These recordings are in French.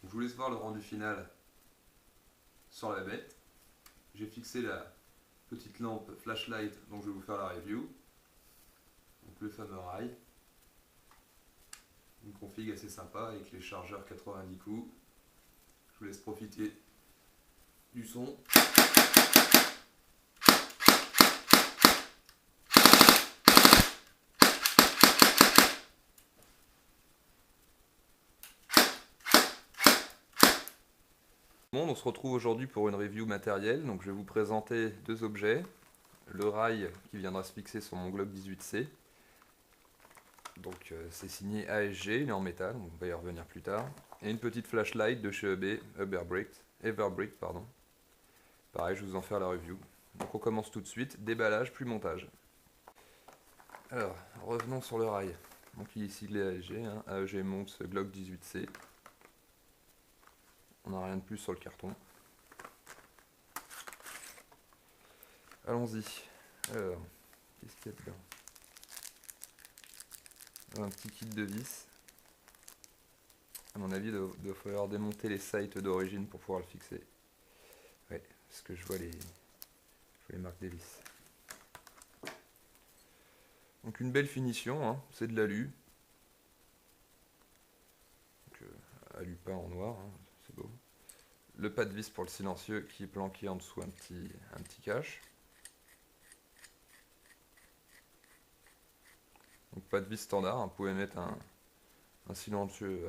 Je vous laisse voir le rendu final sur la bête. J'ai fixé la petite lampe flashlight dont je vais vous faire la review. Donc le fameux rail. Une config assez sympa avec les chargeurs 90 coups. Je vous laisse profiter du son. Bon, on se retrouve aujourd'hui pour une review matérielle. Donc je vais vous présenter deux objets. Le rail qui viendra se fixer sur mon Glock 18C. Donc c'est signé ASG, il est en métal, on va y revenir plus tard. Et une petite flashlight de chez Everbrick, pardon. Pareil, je vais vous en faire la review. Donc on commence tout de suite, déballage puis montage. Alors, revenons sur le rail. Donc il est siglé ASG, hein. AEG monte Glock 18C. On n'a rien de plus sur le carton. Allons-y. Alors, qu'est-ce qu'il y a dedans? Un petit kit de vis. À mon avis, il doit falloir démonter les sights d'origine pour pouvoir le fixer. Ouais, parce que je vois les marques des vis. Donc une belle finition, hein, c'est de l'alu. Alu peint en noir, hein, c'est beau. Le pas de vis pour le silencieux qui est planqué en dessous un petit cache. Donc pas de vis standard, hein, vous pouvez mettre un silencieux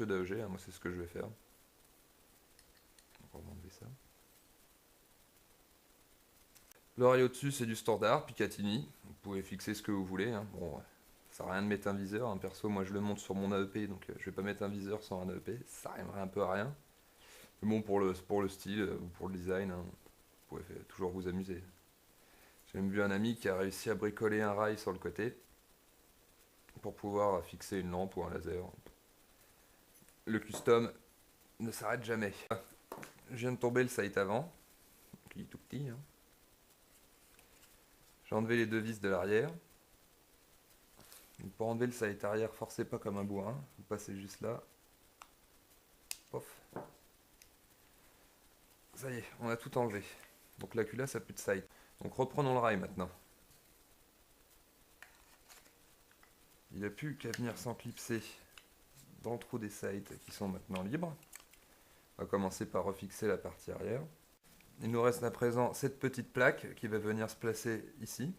d'AEG, hein, moi c'est ce que je vais faire. On va enlever ça. Le rail au-dessus c'est du standard, Picatinny, vous pouvez fixer ce que vous voulez. Hein. Bon, ça sert à rien de mettre un viseur, hein. Perso moi je le monte sur mon AEP, donc je vais pas mettre un viseur sans un AEP, ça arriverait un peu à rien. Mais bon, pour le style ou pour le design, hein, vous pouvez toujours vous amuser. J'ai même vu un ami qui a réussi à bricoler un rail sur le côté pour pouvoir fixer une lampe ou un laser. Le custom ne s'arrête jamais. Je viens de tomber le sight avant, qui est tout petit. Hein. J'ai enlevé les deux vis de l'arrière. Pour enlever le sight arrière, forcez pas comme un bourrin, vous passez juste là. Pof. Ça y est, on a tout enlevé. Donc la culasse a plus de sight. Donc reprenons le rail maintenant. Il n'a plus qu'à venir s'enclipser dans le trou des sights qui sont maintenant libres. On va commencer par refixer la partie arrière. Il nous reste à présent cette petite plaque qui va venir se placer ici.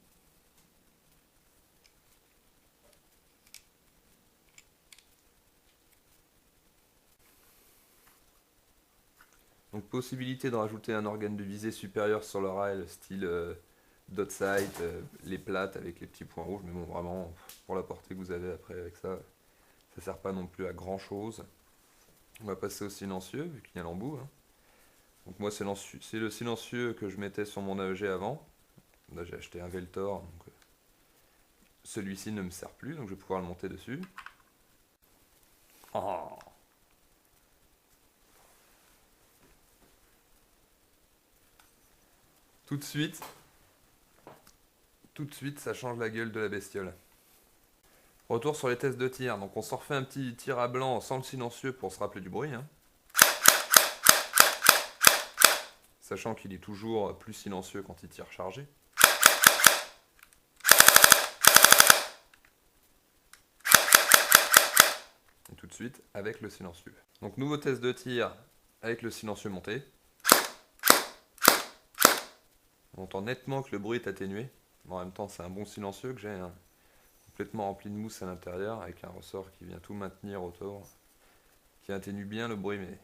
Donc possibilité de rajouter un organe de visée supérieur sur le rail, style dot sight, les plates avec les petits points rouges, mais bon vraiment pour la portée que vous avez après avec ça, ça sert pas non plus à grand chose. On va passer au silencieux vu qu'il y a l'embout. Hein. Donc moi c'est le silencieux que je mettais sur mon AEG avant. Là j'ai acheté un Veltor, donc celui-ci ne me sert plus, donc je vais pouvoir le monter dessus. Oh. Tout de suite, ça change la gueule de la bestiole. Retour sur les tests de tir. Donc on s'en refait un petit tir à blanc sans le silencieux pour se rappeler du bruit. Hein. Sachant qu'il est toujours plus silencieux quand il tire chargé. Et tout de suite avec le silencieux. Donc nouveau test de tir avec le silencieux monté. On entend nettement que le bruit est atténué. En même temps c'est un bon silencieux que j'ai. Hein. Complètement rempli de mousse à l'intérieur avec un ressort qui vient tout maintenir autour, qui atténue bien le bruit. Mais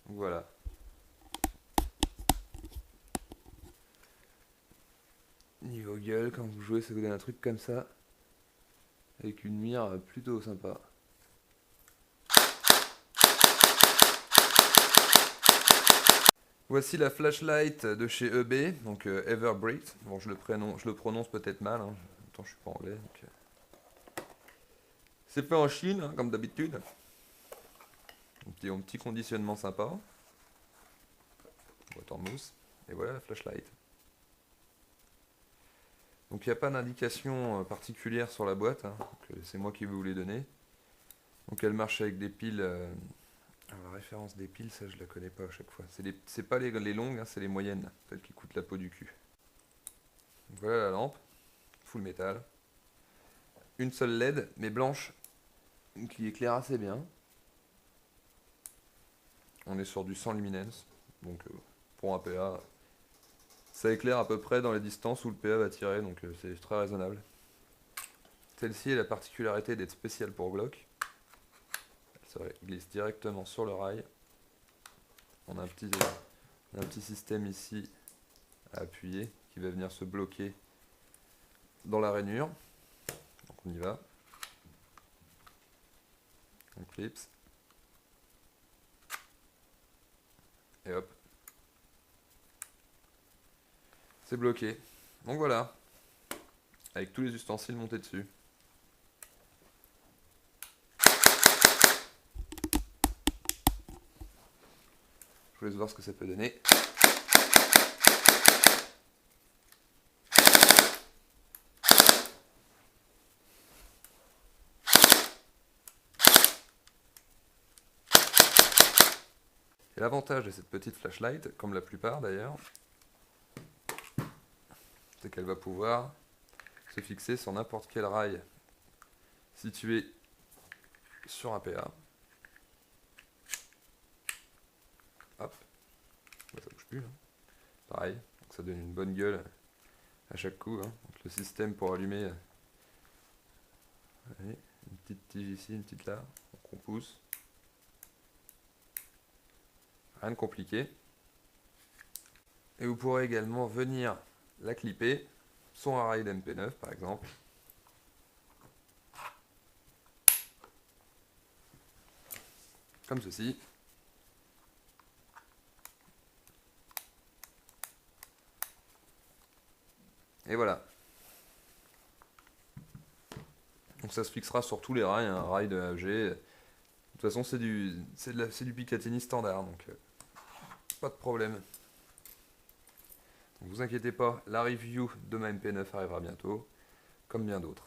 voilà. Niveau gueule, quand vous jouez, ça vous donne un truc comme ça, avec une mire plutôt sympa. Voici la flashlight de chez EB, donc Everbrick. Bon, je le prononce peut-être mal, hein. Attends, je suis pas anglais. C'est fait en Chine, hein, comme d'habitude. Un petit conditionnement sympa. Boîte en mousse. Et voilà la flashlight. Donc il n'y a pas d'indication particulière sur la boîte, hein, c'est moi qui vais vous les donner. Donc elle marche avec des piles. Alors la référence des piles, ça je la connais pas à chaque fois. C'est pas les longues, hein, c'est les moyennes, celles qui coûtent la peau du cul. Donc voilà la lampe, full métal. Une seule LED, mais blanche, qui éclaire assez bien. On est sur du 100 luminance, donc pour un PA, ça éclaire à peu près dans les distances où le PA va tirer, donc c'est très raisonnable. Celle-ci a la particularité d'être spéciale pour Glock. Elle se glisse directement sur le rail. On a un petit système ici à appuyer qui va venir se bloquer dans la rainure. Donc on y va. On clipse. Et hop. C'est bloqué. Donc voilà. Avec tous les ustensiles montés dessus. Je vous laisse voir ce que ça peut donner. Et l'avantage de cette petite flashlight, comme la plupart d'ailleurs, c'est qu'elle va pouvoir se fixer sur n'importe quel rail situé sur un PA. Hop, là, ça bouge plus. Hein. Pareil, donc ça donne une bonne gueule à chaque coup. Hein. Donc le système pour allumer, allez, une petite tige ici, une petite là, donc on pousse. Rien de compliqué. Et vous pourrez également venir la clipper sur un rail d'MP9 par exemple. Comme ceci. Et voilà. Donc ça se fixera sur tous les rails, un rail de AEG. De toute façon c'est du Picatinny standard, donc pas de problème. Ne vous inquiétez pas, la review de ma MP9 arrivera bientôt, comme bien d'autres.